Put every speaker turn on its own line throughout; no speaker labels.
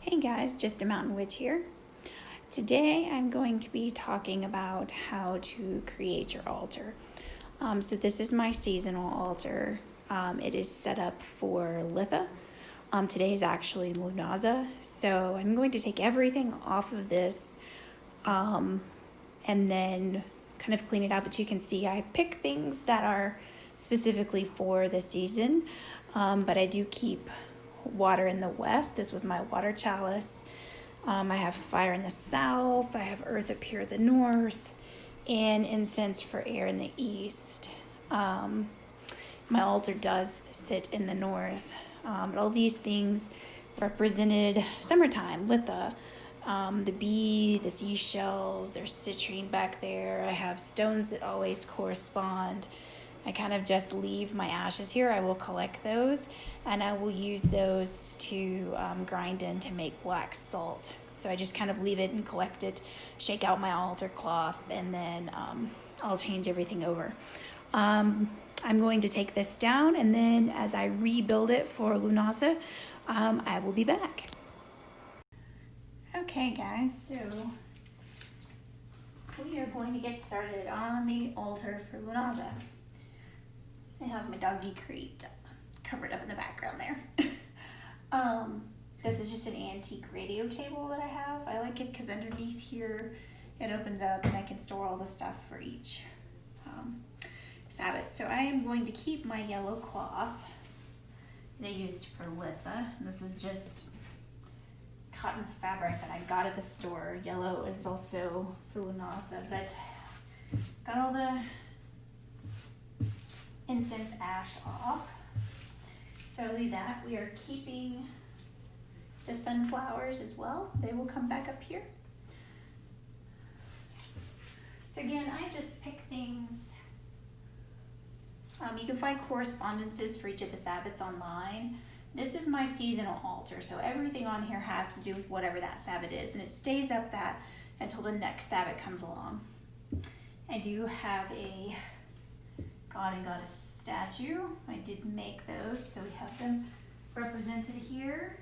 Hey guys, just a Mountain Witch here. Today I'm going to be talking about how to create your altar. So this is my seasonal altar. It is set up for Litha. Today is actually Lunaza, so I'm going to take everything off of this and then kind of clean it out. But you can see I pick things that are specifically for the season, but I do keep water in the west. This was my water chalice. I have fire in the south. I have earth up here in the north, and incense for air in the east. My altar does sit in the north. But all these things represented summertime, Litha. The bee, the seashells, there's citrine back there. I have stones that always correspond. I kind of just leave my ashes here. I will collect those and I will use those to grind in to make black salt. So I just kind of leave it and collect it, shake out my altar cloth, and then I'll change everything over. I'm going to take this down, and then as I rebuild it for Lunaza, I will be back. Okay guys, so we are going to get started on the altar for Lunaza. I have my doggy crate covered up in the background there. This is just an antique radio table that I have. I like it because underneath here it opens up and I can store all the stuff for each Sabbath. So I am going to keep my yellow cloth that I used for Litha. This is just cotton fabric that I got at the store. Yellow is also for Lunaza, but got all the incense ash off. So leave that. We are keeping the sunflowers as well. They will come back up here. So again, I just pick things. You can find correspondences for each of the Sabbats online. This is my seasonal altar, so everything on here has to do with whatever that Sabbat is, and it stays up that until the next Sabbat comes along. I do have a God and Goddess statue. I did make those, so we have them represented here.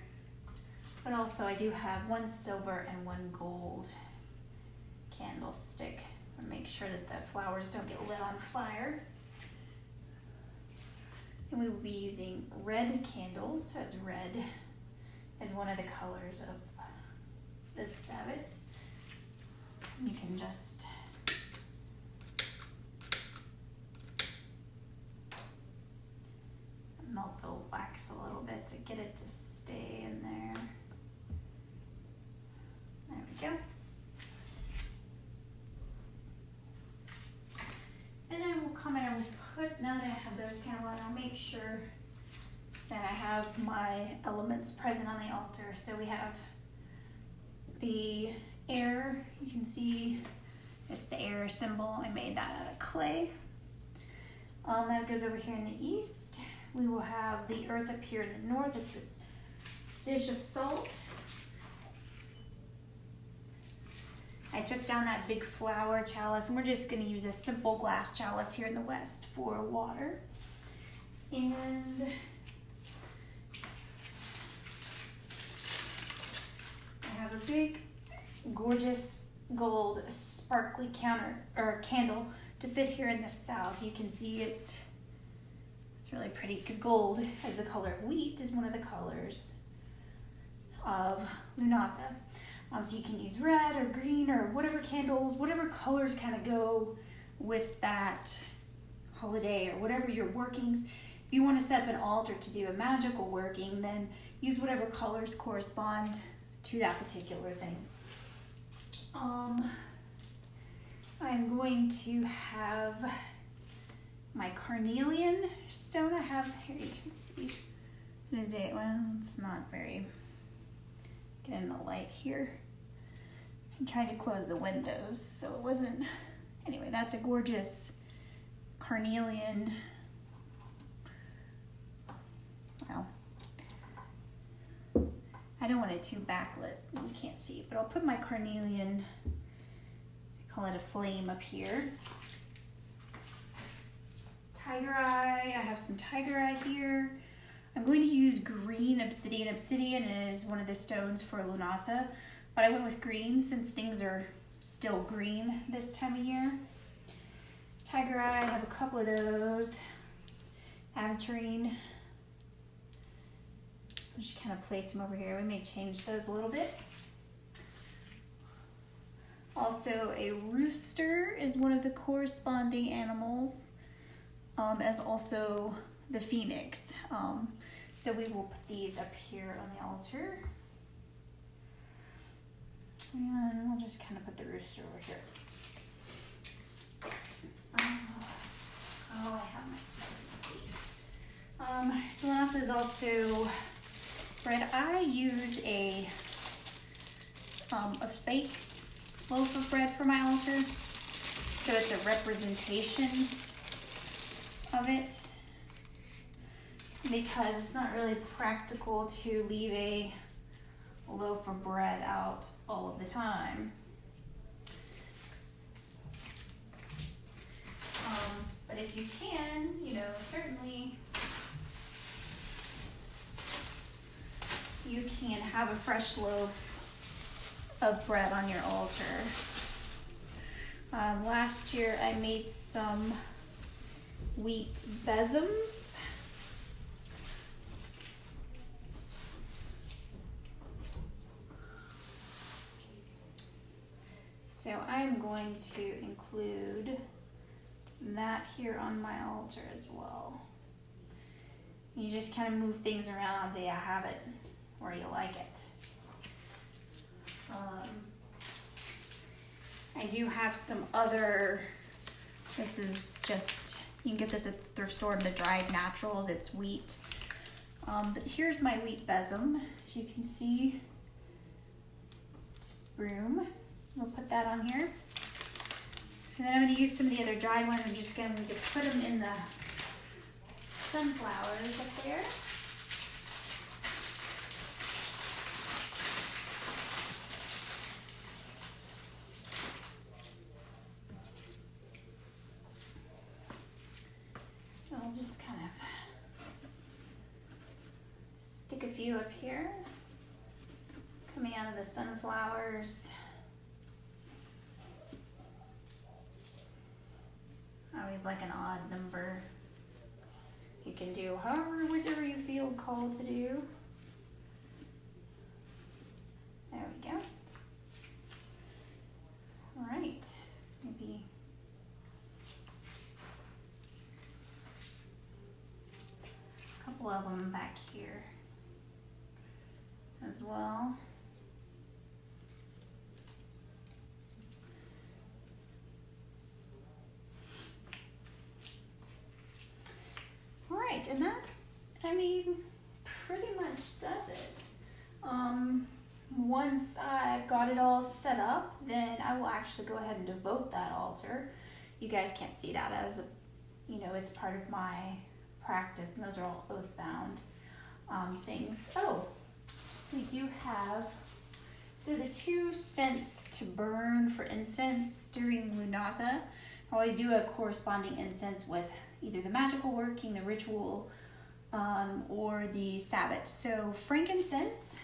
But also I do have one silver and one gold candlestick to make sure that the flowers don't get lit on fire. And we will be using red candles, as red is one of the colors of this Sabbat. You can just melt the wax a little bit to get it to stay in there. There we go. Then I will come and I will put, now that I have those kind of on, I'll make sure that I have my elements present on the altar. So we have the air. You can see it's the air symbol. I made that out of clay. That goes over here in the east. We will have the earth up here in the north. It's this dish of salt. I took down that big flower chalice, and we're just going to use a simple glass chalice here in the west for water. And I have a big, gorgeous gold sparkly candle to sit here in the south. You can see it's really pretty because gold, as the color of wheat, is one of the colors of Lunaza. So you can use red or green or whatever candles, whatever colors kind of go with that holiday or whatever your workings. If you want to set up an altar to do a magical working, then use whatever colors correspond to that particular thing. I'm going to have my carnelian stone I have here. You can see, what is it? Well, it's not very, get in the light here. I'm trying to close the windows so it wasn't, anyway, that's a gorgeous carnelian. Wow. I don't want it too backlit, you can't see it, but I'll put my carnelian, I call it a flame, up here. Tiger eye, I have some tiger eye here. I'm going to use green obsidian. Obsidian is one of the stones for Lunasa, but I went with green since things are still green this time of year. Tiger eye, I have a couple of those. Aventurine. Just kind of place them over here. We may change those a little bit. Also, a rooster is one of the corresponding animals, as also the phoenix. So we will put these up here on the altar. And we'll just kind of put the rooster over here. Oh, I have my so Lunasa is also bread. I use a fake loaf of bread for my altar, so it's a representation of it, because it's not really practical to leave a loaf of bread out all of the time. But if you can, certainly you can have a fresh loaf of bread on your altar. Last year I made some wheat besoms. So I'm going to include that here on my altar as well. You just kind of move things around until you have it where you like it. I do have some other, this is just, you can get this at the thrift store in the dried naturals, it's wheat. But here's my wheat besom, as you can see. It's broom. We'll put that on here. And then I'm going to use some of the other dried ones. I'm just going to put them in the sunflowers up there. I'll just kind of stick a few up here, coming out of the sunflowers. I always like an odd number. You can do whichever you feel called to do. There we go. All right, maybe a couple of them back here as well. Right, and that, pretty much does it. Once I've got it all set up, then I will actually go ahead and devote that altar. You guys can't see that as, it's part of my practice, and those are all oath-bound things. Oh, we do have, so the 2 scents to burn for incense during Lunasa, I always do a corresponding incense with either the magical working, the ritual, or the Sabbat. So frankincense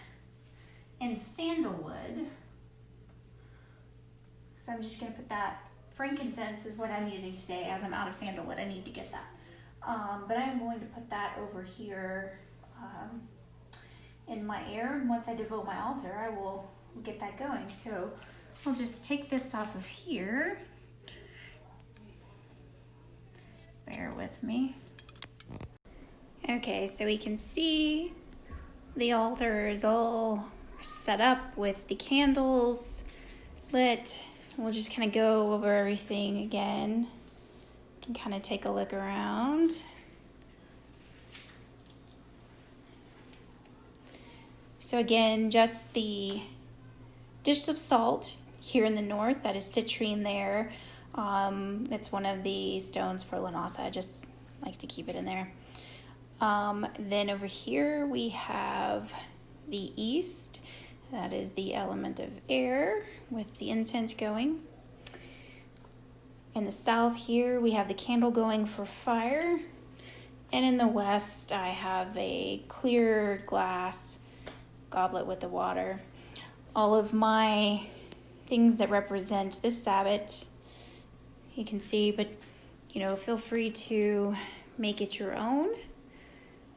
and sandalwood. So I'm just going to put that. Frankincense is what I'm using today, as I'm out of sandalwood. I need to get that. But I'm going to put that over here in my air. And once I devote my altar, I will get that going. So I'll just take this off of here. Bear with me. Okay, so we can see the altar is all set up with the candles lit. We'll just kind of go over everything again. You can kind of take a look around. So again, just the dish of salt here in the north, that is citrine there. It's one of the stones for Lunasa. I just like to keep it in there. Then over here we have the east. That is the element of air with the incense going. In the south here we have the candle going for fire. And in the west, I have a clear glass goblet with the water. All of my things that represent this Sabbat, you can see, but feel free to make it your own.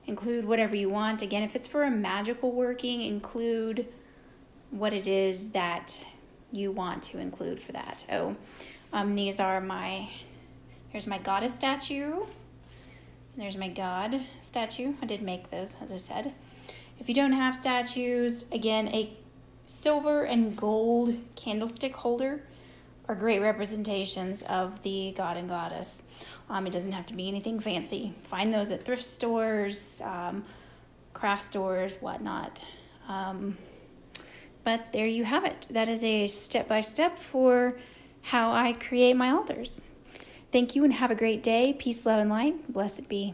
Include whatever you want. Again, if it's for a magical working, include what it is that you want to include for that. These are here's my goddess statue. There's my God statue. I did make those, as I said. If you don't have statues, again, a silver and gold candlestick holder are great representations of the god and goddess. It doesn't have to be anything fancy. Find those at thrift stores, craft stores, whatnot. But there you have it. That is a step-by-step for how I create my altars. Thank you and have a great day. Peace, love, and light. Blessed be.